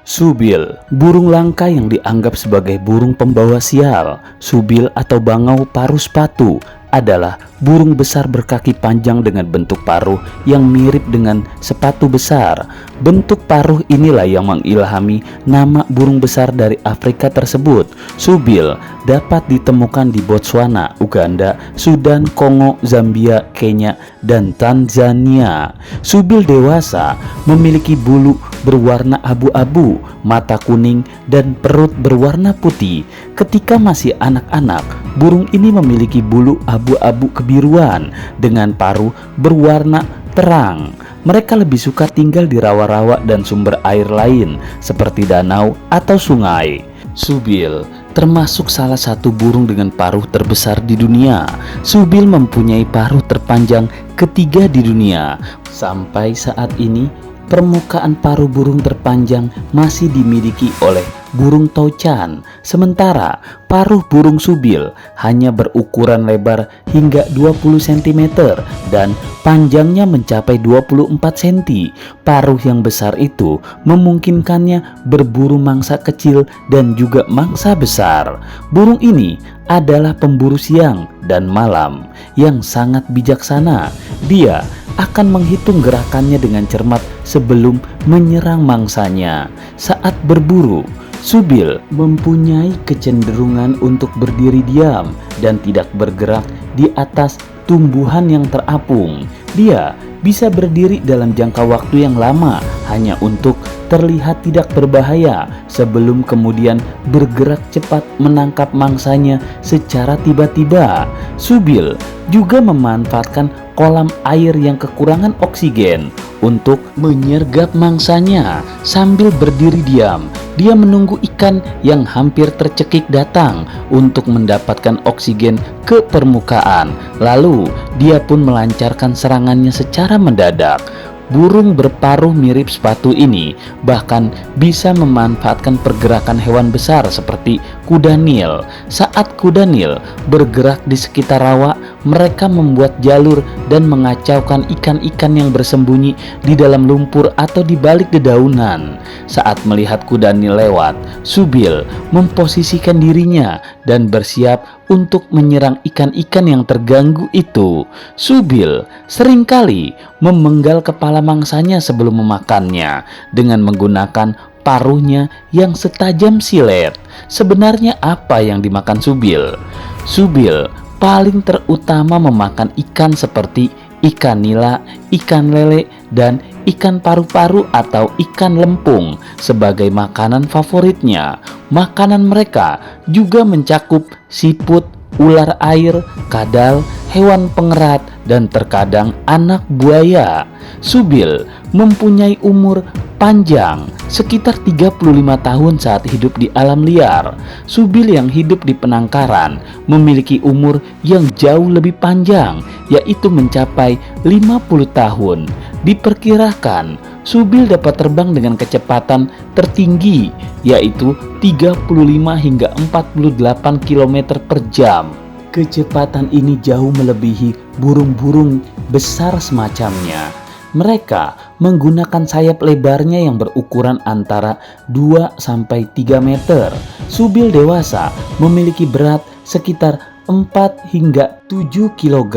Subil, burung langka yang dianggap sebagai burung pembawa sial. Subil atau bangau paruh sepatu adalah burung besar berkaki panjang dengan bentuk paruh yang mirip dengan sepatu besar. Bentuk paruh inilah yang mengilhami nama burung besar dari Afrika tersebut. Subil dapat ditemukan di Botswana, Uganda, Sudan, Kongo, Zambia, Kenya, dan Tanzania. Subil dewasa memiliki bulu berwarna abu-abu, mata kuning, dan perut berwarna putih. Ketika masih anak-anak, burung ini memiliki bulu abu-abu kebiruan dengan paruh berwarna terang. Mereka lebih suka tinggal di rawa-rawa dan sumber air lain seperti danau atau sungai. Subil termasuk salah satu burung dengan paruh terbesar di dunia. Subil mempunyai paruh terpanjang ketiga di dunia. Sampai saat ini, permukaan paruh burung terpanjang masih dimiliki oleh burung taucan. Sementara paruh burung subil hanya berukuran lebar hingga 20 cm dan panjangnya mencapai 24 cm. Paruh yang besar itu memungkinkannya berburu mangsa kecil dan juga mangsa besar. Burung ini adalah pemburu siang dan malam yang sangat bijaksana. Dia akan menghitung gerakannya dengan cermat sebelum menyerang mangsanya. Saat berburu, subil mempunyai kecenderungan untuk berdiri diam dan tidak bergerak di atas tumbuhan yang terapung. Dia bisa berdiri dalam jangka waktu yang lama hanya untuk terlihat tidak berbahaya sebelum kemudian bergerak cepat menangkap mangsanya secara tiba-tiba. Subil juga memanfaatkan kolam air yang kekurangan oksigen untuk menyergap mangsanya. Sambil berdiri diam, dia menunggu ikan yang hampir tercekik datang untuk mendapatkan oksigen ke permukaan. Lalu dia pun melancarkan serangannya secara mendadak. Burung berparuh mirip sepatu ini bahkan bisa memanfaatkan pergerakan hewan besar seperti kuda Nil. Saat kuda Nil bergerak di sekitar rawa, mereka membuat jalur dan mengacaukan ikan-ikan yang bersembunyi di dalam lumpur atau di balik dedaunan. Saat melihat kuda Nil lewat, subil memposisikan dirinya dan bersiap untuk menyerang ikan-ikan yang terganggu itu. Subil seringkali memenggal kepala mangsanya sebelum memakannya dengan menggunakan paruhnya yang setajam silet. Sebenarnya apa yang dimakan subil? Subil paling terutama memakan ikan seperti ikan nila, ikan lele, dan ikan paru-paru atau ikan lempung sebagai makanan favoritnya. Makanan mereka juga mencakup siput, ular air, kadal, hewan pengerat, dan terkadang anak buaya. Subil mempunyai umur panjang sekitar 35 tahun saat hidup di alam liar. Subil yang hidup di penangkaran memiliki umur yang jauh lebih panjang, yaitu mencapai 50 tahun. Diperkirakan subil dapat terbang dengan kecepatan tertinggi, yaitu 35 hingga 48 km per jam. Kecepatan ini jauh melebihi burung-burung besar semacamnya. Mereka menggunakan sayap lebarnya yang berukuran antara 2-3 meter. Subil dewasa memiliki berat sekitar 4 hingga 7 kg.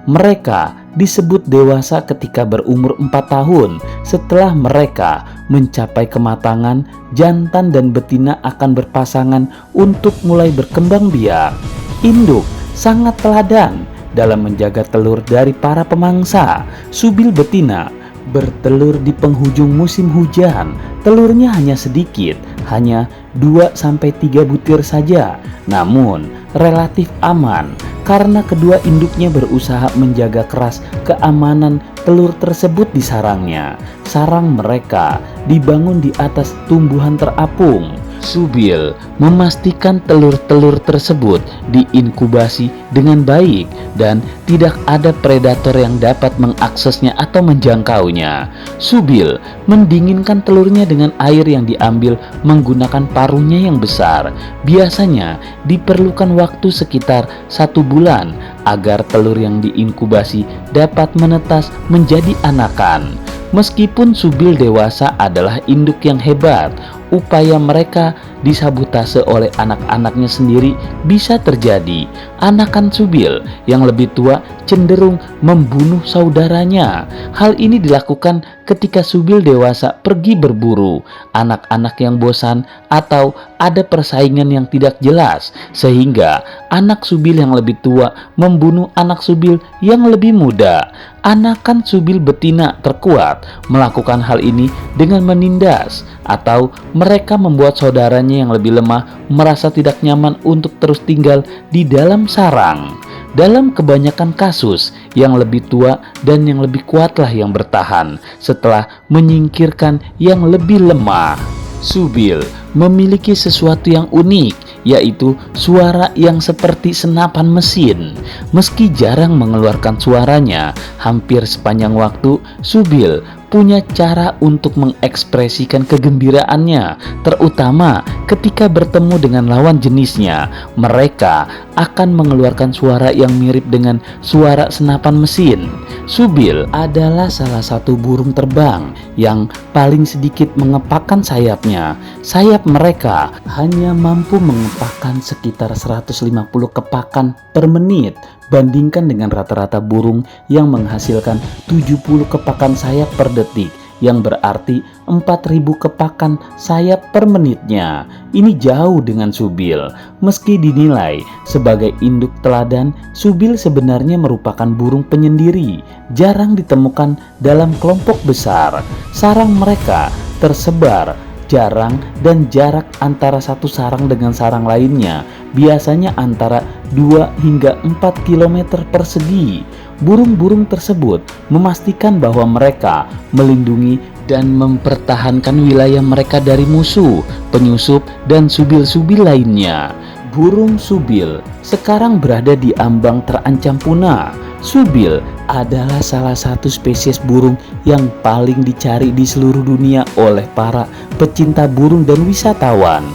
Mereka disebut dewasa ketika berumur 4 tahun. Setelah mereka mencapai kematangan, jantan dan betina akan berpasangan untuk mulai berkembang biak. Induk sangat teladan dalam menjaga telur dari para pemangsa. Subil betina bertelur di penghujung musim hujan. Telurnya hanya sedikit, hanya 2-3 butir saja. Namun relatif aman karena kedua induknya berusaha menjaga keras keamanan telur tersebut di sarangnya. Sarang mereka dibangun di atas tumbuhan terapung. Subil memastikan telur-telur tersebut diinkubasi dengan baik dan tidak ada predator yang dapat mengaksesnya atau menjangkaunya. Subil mendinginkan telurnya dengan air yang diambil menggunakan paruhnya yang besar. Biasanya diperlukan waktu sekitar 1 bulan agar telur yang diinkubasi dapat menetas menjadi anakan. Meskipun subil dewasa adalah induk yang hebat, upaya mereka disabotase oleh anak-anaknya sendiri bisa terjadi. Anakan Subil yang lebih tua cenderung membunuh saudaranya. Hal ini dilakukan ketika Subil dewasa pergi berburu, anak-anak yang bosan atau ada persaingan yang tidak jelas, sehingga anak Subil yang lebih tua membunuh anak Subil yang lebih muda. Anakan Subil betina terkuat melakukan hal ini dengan menindas, atau mereka membuat saudaranya yang lebih lemah merasa tidak nyaman untuk terus tinggal di dalam sarang. Dalam kebanyakan kasus, yang lebih tua dan yang lebih kuatlah yang bertahan setelah menyingkirkan yang lebih lemah. Subil memiliki sesuatu yang unik, yaitu suara yang seperti senapan mesin. Meski jarang mengeluarkan suaranya, hampir sepanjang waktu Subil punya cara untuk mengekspresikan kegembiraannya, terutama ketika bertemu dengan lawan jenisnya. Mereka akan mengeluarkan suara yang mirip dengan suara senapan mesin. Subil adalah salah satu burung terbang yang paling sedikit mengepakkan sayapnya. Sayap mereka hanya mampu mengepakkan sekitar 150 kepakan per menit, bandingkan dengan rata-rata burung yang menghasilkan 70 kepakan sayap per detik, yang berarti 4.000 kepakan sayap per menitnya. Ini jauh dengan Subil. Meski dinilai sebagai induk teladan, Subil sebenarnya merupakan burung penyendiri, jarang ditemukan dalam kelompok besar. Sarang mereka tersebar jarang dan jarak antara satu sarang dengan sarang lainnya biasanya antara 2 hingga 4 km persegi. Burung-burung tersebut memastikan bahwa mereka melindungi dan mempertahankan wilayah mereka dari musuh, penyusup, dan subil-subil lainnya. Burung Subil sekarang berada di ambang terancam punah. Subil adalah salah satu spesies burung yang paling dicari di seluruh dunia oleh para pecinta burung dan wisatawan.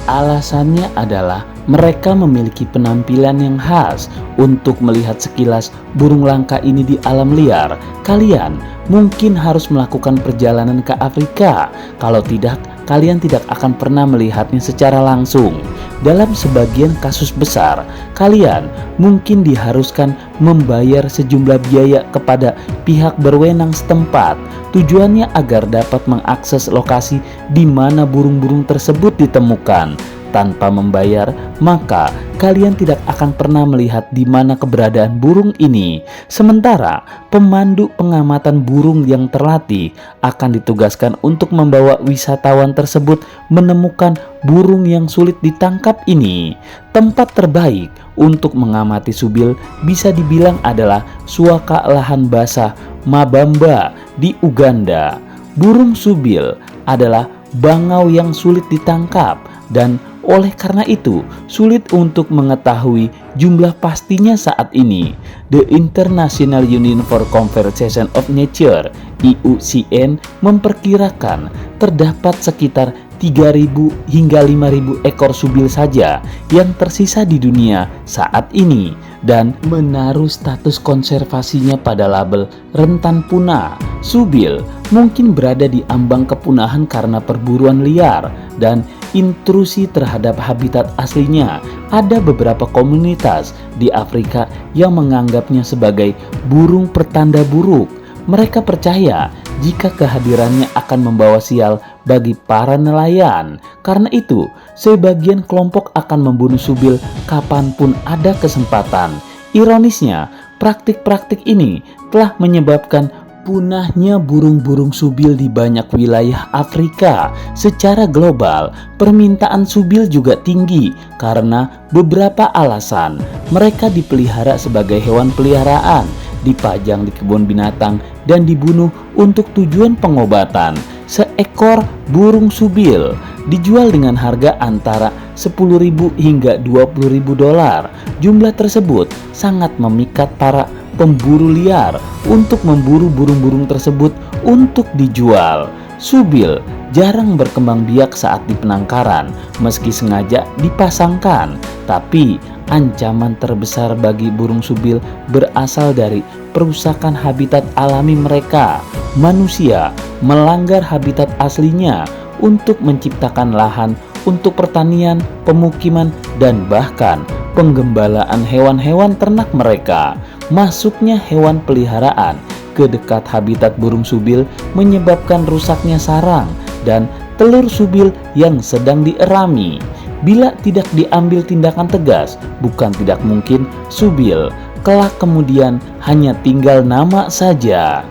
Alasannya adalah mereka memiliki penampilan yang khas. Untuk melihat sekilas burung langka ini di alam liar, kalian mungkin harus melakukan perjalanan ke Afrika. Kalau tidak, kalian tidak akan pernah melihatnya secara langsung. Dalam sebagian kasus besar, kalian mungkin diharuskan membayar sejumlah biaya kepada pihak berwenang setempat. Tujuannya agar dapat mengakses lokasi di mana burung-burung tersebut ditemukan. Tanpa membayar, maka kalian tidak akan pernah melihat di mana keberadaan burung ini. Sementara pemandu pengamatan burung yang terlatih akan ditugaskan untuk membawa wisatawan tersebut menemukan burung yang sulit ditangkap ini. Tempat terbaik untuk mengamati Subil bisa dibilang adalah suaka lahan basah Mabamba di Uganda. Burung Subil adalah bangau yang sulit ditangkap, dan oleh karena itu sulit untuk mengetahui jumlah pastinya saat ini. The International Union for Conservation of Nature (IUCN) memperkirakan terdapat sekitar 3.000 hingga 5.000 ekor Subil saja yang tersisa di dunia saat ini, dan menaruh status konservasinya pada label rentan punah. Subil mungkin berada di ambang kepunahan karena perburuan liar dan intrusi terhadap habitat aslinya. Ada beberapa komunitas di Afrika yang menganggapnya sebagai burung pertanda buruk. Mereka percaya jika kehadirannya akan membawa sial bagi para nelayan. Karena itu, sebagian kelompok akan membunuh Subil kapanpun ada kesempatan. Ironisnya, praktik-praktik ini telah menyebabkan punahnya burung-burung Subil di banyak wilayah Afrika. Secara global, permintaan Subil juga tinggi karena beberapa alasan. Mereka dipelihara sebagai hewan peliharaan, dipajang di kebun binatang, dan dibunuh untuk tujuan pengobatan. Seekor burung Subil dijual dengan harga antara 10.000 hingga 20.000 dolar. Jumlah tersebut sangat memikat para pemburu liar untuk memburu burung-burung tersebut untuk dijual. Subil jarang berkembang biak saat di penangkaran meski sengaja dipasangkan, tapi ancaman terbesar bagi burung Subil berasal dari perusakan habitat alami mereka. Manusia melanggar habitat aslinya untuk menciptakan lahan untuk pertanian, pemukiman, dan bahkan penggembalaan hewan-hewan ternak mereka. Masuknya hewan peliharaan ke dekat habitat burung subil menyebabkan rusaknya sarang dan telur subil yang sedang dierami. Bila tidak diambil tindakan tegas, bukan tidak mungkin subil kelak kemudian hanya tinggal nama saja.